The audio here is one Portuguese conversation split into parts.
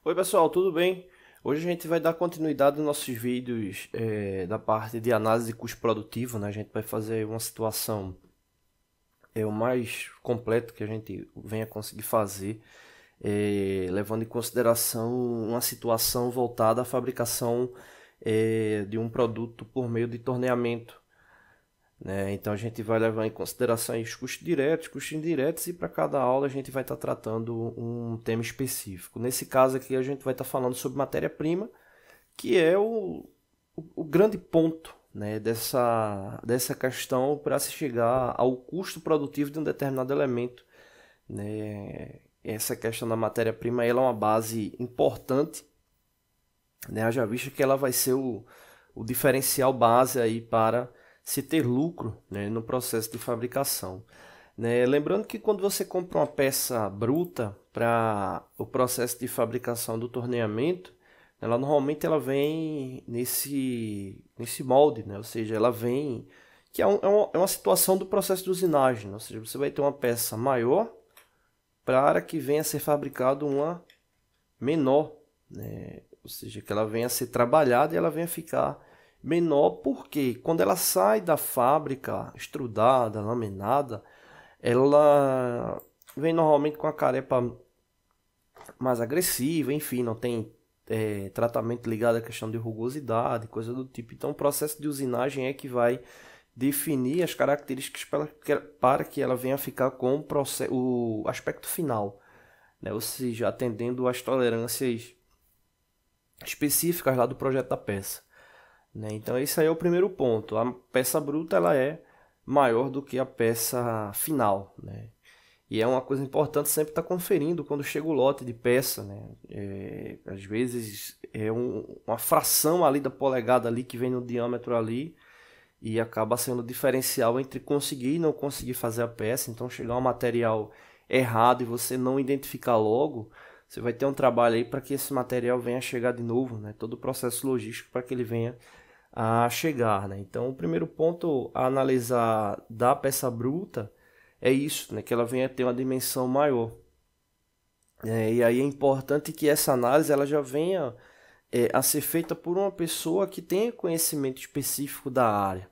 Oi pessoal, tudo bem? Hoje a gente vai dar continuidade nos nossos vídeos da parte de análise de custo produtivo, né? A gente vai fazer uma situação o mais completo que a gente venha conseguir fazer, levando em consideração uma situação voltada à fabricação de um produto por meio de torneamento, né? Então a gente vai levar em consideração aí os custos diretos, custos indiretos, e para cada aula a gente vai estar tratando um tema específico. Nesse caso aqui a gente vai estar falando sobre matéria-prima, que é o grande ponto, né, dessa questão para se chegar ao custo produtivo de um determinado elemento, né? Essa questão da matéria-prima ela é uma base importante, né? Haja vista que ela vai ser o diferencial base aí para se ter lucro, né, no processo de fabricação, né? Lembrando que quando você compra uma peça bruta para o processo de fabricação do torneamento, ela normalmente ela vem nesse molde, né? Ou seja, ela vem que é uma situação do processo de usinagem, né? Ou seja, você vai ter uma peça maior para que venha a ser fabricado uma menor, né? Ou seja, que ela venha a ser trabalhada e ela venha a ficar menor, porque quando ela sai da fábrica extrudada, laminada, ela vem normalmente com a carepa mais agressiva, enfim, não tem tratamento ligado à questão de rugosidade, coisa do tipo. Então, o processo de usinagem é que vai definir as características para que ela venha a ficar com o aspecto final, né? Ou seja, atendendo às tolerâncias específicas lá do projeto da peça, né? Então, esse aí é o primeiro ponto. A peça bruta ela é maior do que a peça final, né? E é uma coisa importante sempre estar conferindo quando chega o lote de peça, né? Às vezes é uma fração ali da polegada ali que vem no diâmetro ali e acaba sendo o diferencial entre conseguir e não conseguir fazer a peça. Então chegar um material errado e você não identificar logo, você vai ter um trabalho aí para que esse material venha a chegar de novo, né? Todo o processo logístico para que ele venha a chegar, né? Então o primeiro ponto a analisar da peça bruta é isso, né? Que ela venha a ter uma dimensão maior. E aí é importante que essa análise ela já venha a ser feita por uma pessoa que tenha conhecimento específico da área,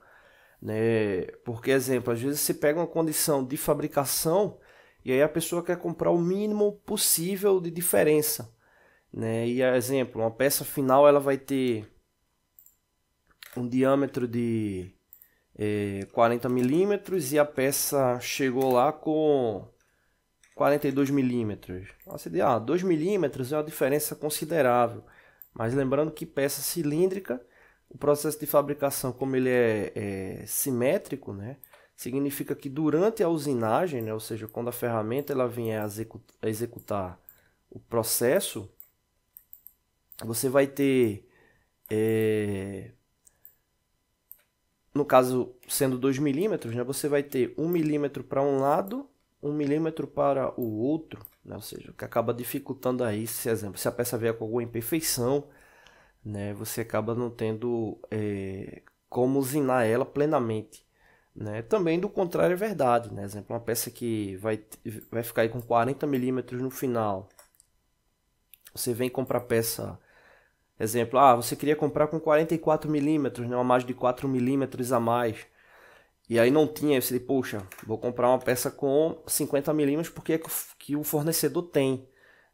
né? Porque, exemplo, às vezes você pega uma condição de fabricação e aí a pessoa quer comprar o mínimo possível de diferença, né? E, exemplo, uma peça final ela vai ter um diâmetro de 40 milímetros e a peça chegou lá com 42 milímetros. Você diz, 2 milímetros é uma diferença considerável. Mas lembrando que peça cilíndrica, o processo de fabricação, como ele é simétrico, né, significa que durante a usinagem, né, ou seja, quando a ferramenta ela vem a executar o processo, você vai ter, no caso sendo 2 milímetros, né, você vai ter 1 milímetro para um lado, 1 milímetro para o outro, né, ou seja, o que acaba dificultando aí, se, exemplo, se a peça vier com alguma imperfeição, né, você acaba não tendo como usinar ela plenamente, né? Também do contrário é verdade, né? Exemplo, uma peça que vai ficar aí com 40 milímetros no final, você vem comprar peça, exemplo, você queria comprar com 44 milímetros, né, uma margem de 4 milímetros a mais, e aí não tinha, aí você diz, poxa, vou comprar uma peça com 50 milímetros porque é que o fornecedor tem,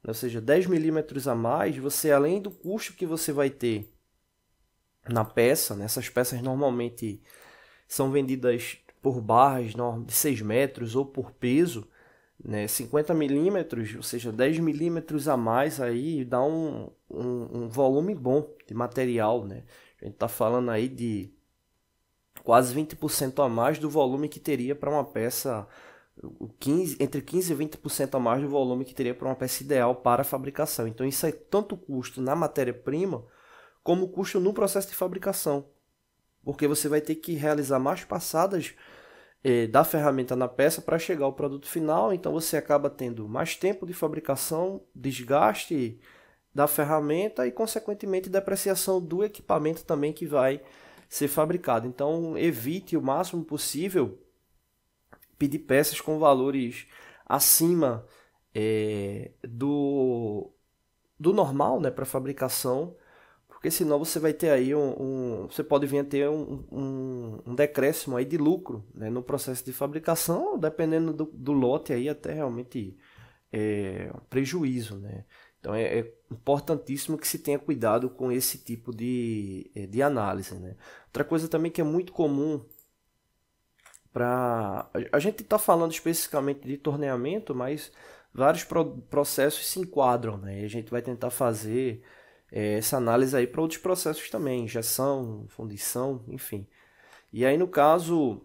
ou seja, 10 milímetros a mais, você além do custo que você vai ter na peça, né? Essas peças normalmente são vendidas por barras de 6 metros ou por peso, né? 50 milímetros, ou seja, 10 milímetros a mais aí dá um volume bom de material, né? A gente está falando aí de quase 20% a mais do volume que teria para uma peça, entre 15 e 20% a mais do volume que teria para uma peça ideal para a fabricação. Então isso é tanto custo na matéria-prima como custo no processo de fabricação, porque você vai ter que realizar mais passadas da ferramenta na peça para chegar ao produto final, então você acaba tendo mais tempo de fabricação, desgaste da ferramenta e, consequentemente, depreciação do equipamento também que vai ser fabricado. Então, evite o máximo possível pedir peças com valores acima do do normal, né, para fabricação, porque senão você vai ter aí você pode vir a ter um decréscimo aí de lucro, né, no processo de fabricação, dependendo do lote aí até realmente prejuízo, né? Então é importantíssimo que se tenha cuidado com esse tipo de análise, né? Outra coisa também que é muito comum a gente está falando especificamente de torneamento, mas vários processos se enquadram, né? E a gente vai tentar fazer essa análise aí para outros processos também, injeção, fundição, enfim. E aí no caso,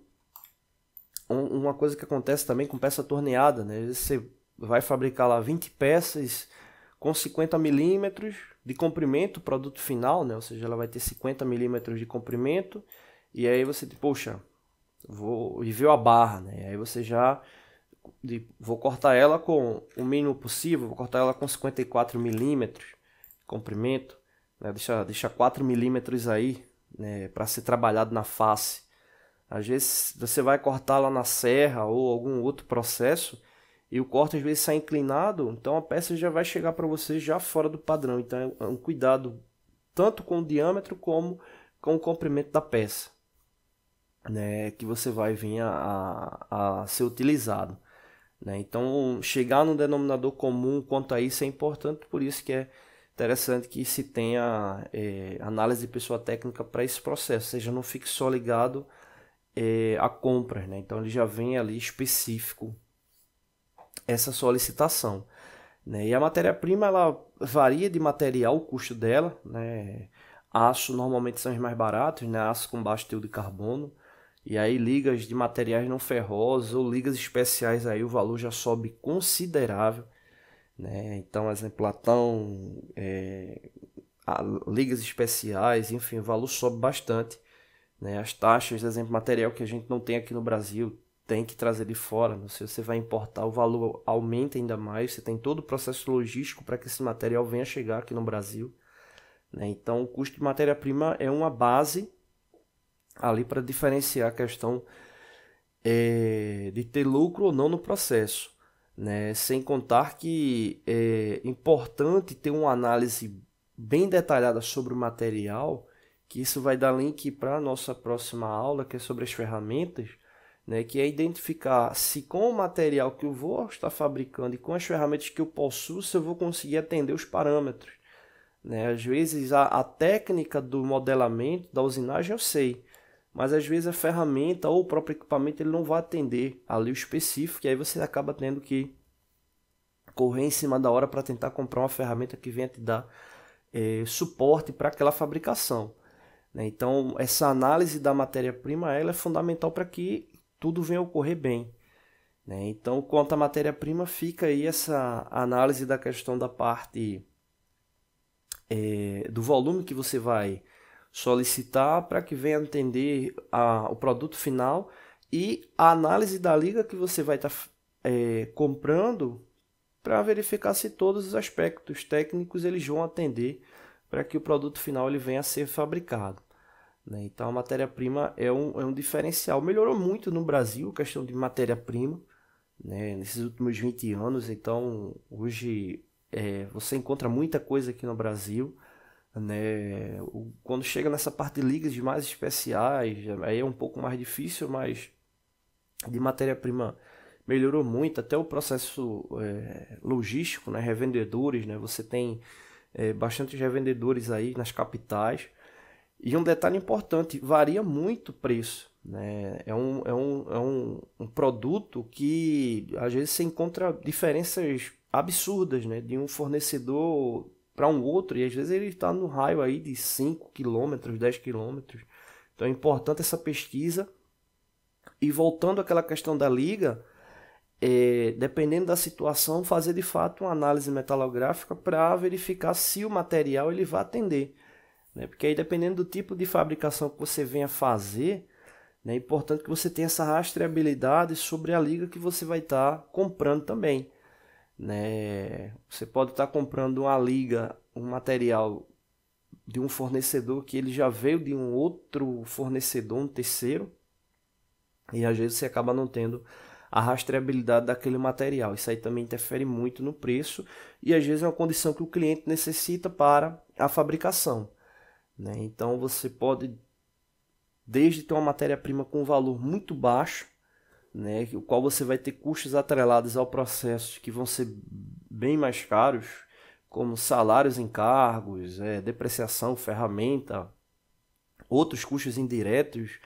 uma coisa que acontece também com peça torneada, né? Você vai fabricar lá 20 peças com 50 milímetros de comprimento, produto final, né? Ou seja, ela vai ter 50 milímetros de comprimento, e aí você, poxa, e viu a barra, né? Aí você já vou cortar ela com o mínimo possível, vou cortar ela com 54 milímetros de comprimento, né? Deixa 4 milímetros aí, né, para ser trabalhado na face. Às vezes você vai cortar lá na serra ou algum outro processo e o corte às vezes sai inclinado, então a peça já vai chegar para você já fora do padrão. Então é um cuidado tanto com o diâmetro como com o comprimento da peça, né, que você vai vir a ser utilizado, né? Então, chegar no denominador comum quanto a isso é importante, por isso que é interessante que se tenha análise de pessoa técnica para esse processo, ou seja, não fique só ligado a compras, né? Então, ele já vem ali específico essa solicitação, né? E a matéria-prima, ela varia de material, o custo dela, né? Aço normalmente são os mais baratos, né? Aço com baixo teor de carbono. E aí ligas de materiais não ferrosos ou ligas especiais, aí o valor já sobe considerável, né? Então, exemplo, latão, ligas especiais, enfim, o valor sobe bastante, né? As taxas, exemplo, material que a gente não tem aqui no Brasil, tem que trazer de fora, né? Se você vai importar, o valor aumenta ainda mais, você tem todo o processo logístico para que esse material venha chegar aqui no Brasil, né? Então, o custo de matéria-prima é uma base ali para diferenciar a questão de ter lucro ou não no processo, né? Sem contar que é importante ter uma análise bem detalhada sobre o material, que isso vai dar link para a nossa próxima aula, que é sobre as ferramentas, né? Que é identificar se com o material que eu vou estar fabricando e com as ferramentas que eu possuo, se eu vou conseguir atender os parâmetros, né? Às vezes a técnica do modelamento, da usinagem eu sei, mas às vezes a ferramenta ou o próprio equipamento ele não vai atender ali o específico, e aí você acaba tendo que correr em cima da hora para tentar comprar uma ferramenta que venha te dar suporte para aquela fabricação, né? Então essa análise da matéria-prima ela é fundamental para que tudo venha a ocorrer bem, né? Então quanto à matéria-prima fica aí essa análise da questão da parte do volume que você vai solicitar para que venha atender o produto final e a análise da liga que você vai estar comprando para verificar se todos os aspectos técnicos eles vão atender para que o produto final ele venha a ser fabricado, né? Então a matéria-prima é um diferencial. Melhorou muito no Brasil a questão de matéria-prima, né, nesses últimos 20 anos. Então hoje você encontra muita coisa aqui no Brasil, né? Quando chega nessa parte de ligas de mais especiais, aí é um pouco mais difícil, mas de matéria-prima melhorou muito, até o processo logístico, né? Revendedores, né? Você tem bastante revendedores aí nas capitais. E um detalhe importante, varia muito o preço, né? É um produto que às vezes você encontra diferenças absurdas, né? De um fornecedor para um outro, e às vezes ele está no raio aí de 5 quilômetros, 10 quilômetros. Então é importante essa pesquisa. E voltando àquela questão da liga, dependendo da situação, fazer de fato uma análise metalográfica para verificar se o material ele vai atender, né? Porque aí, dependendo do tipo de fabricação que você venha fazer, né, é importante que você tenha essa rastreabilidade sobre a liga que você vai estar comprando também, né? Você pode estar comprando uma liga, um material de um fornecedor que ele já veio de um outro fornecedor, um terceiro, e às vezes você acaba não tendo a rastreabilidade daquele material. Isso aí também interfere muito no preço e às vezes é uma condição que o cliente necessita para a fabricação, né? Então você pode desde ter uma matéria-prima com um valor muito baixo, né, o qual você vai ter custos atrelados ao processo que vão ser bem mais caros, como salários, encargos, depreciação, ferramenta, outros custos indiretos,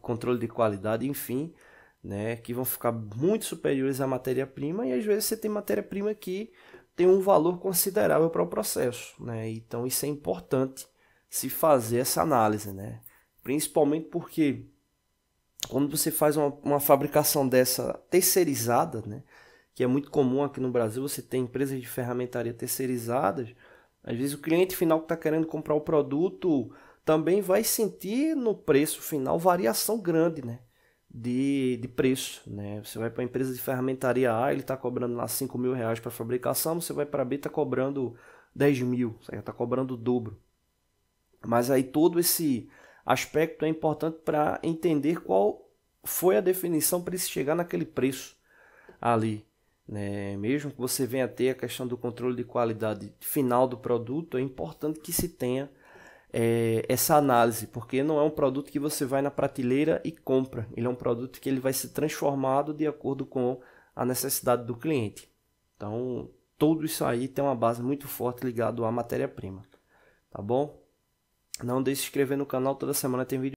controle de qualidade, enfim, né, que vão ficar muito superiores à matéria-prima e às vezes você tem matéria-prima que tem um valor considerável para o processo, né? Então isso é importante se fazer essa análise, né? Principalmente porque quando você faz uma fabricação dessa terceirizada, né, que é muito comum aqui no Brasil, você tem empresas de ferramentaria terceirizadas, às vezes o cliente final que está querendo comprar o produto também vai sentir no preço final variação grande, né, de preço, né? Você vai para a empresa de ferramentaria A, ele está cobrando lá R$ 5.000 para fabricação, você vai para B, está cobrando 10 mil, você está cobrando o dobro. Mas aí todo esse aspecto é importante para entender qual foi a definição para se chegar naquele preço ali, né? Mesmo que você venha a ter a questão do controle de qualidade final do produto, é importante que se tenha essa análise, porque não é um produto que você vai na prateleira e compra. Ele é um produto que ele vai ser transformado de acordo com a necessidade do cliente. Então, tudo isso aí tem uma base muito forte ligado à matéria-prima, tá bom? Não deixe de se inscrever no canal, toda semana tem vídeo.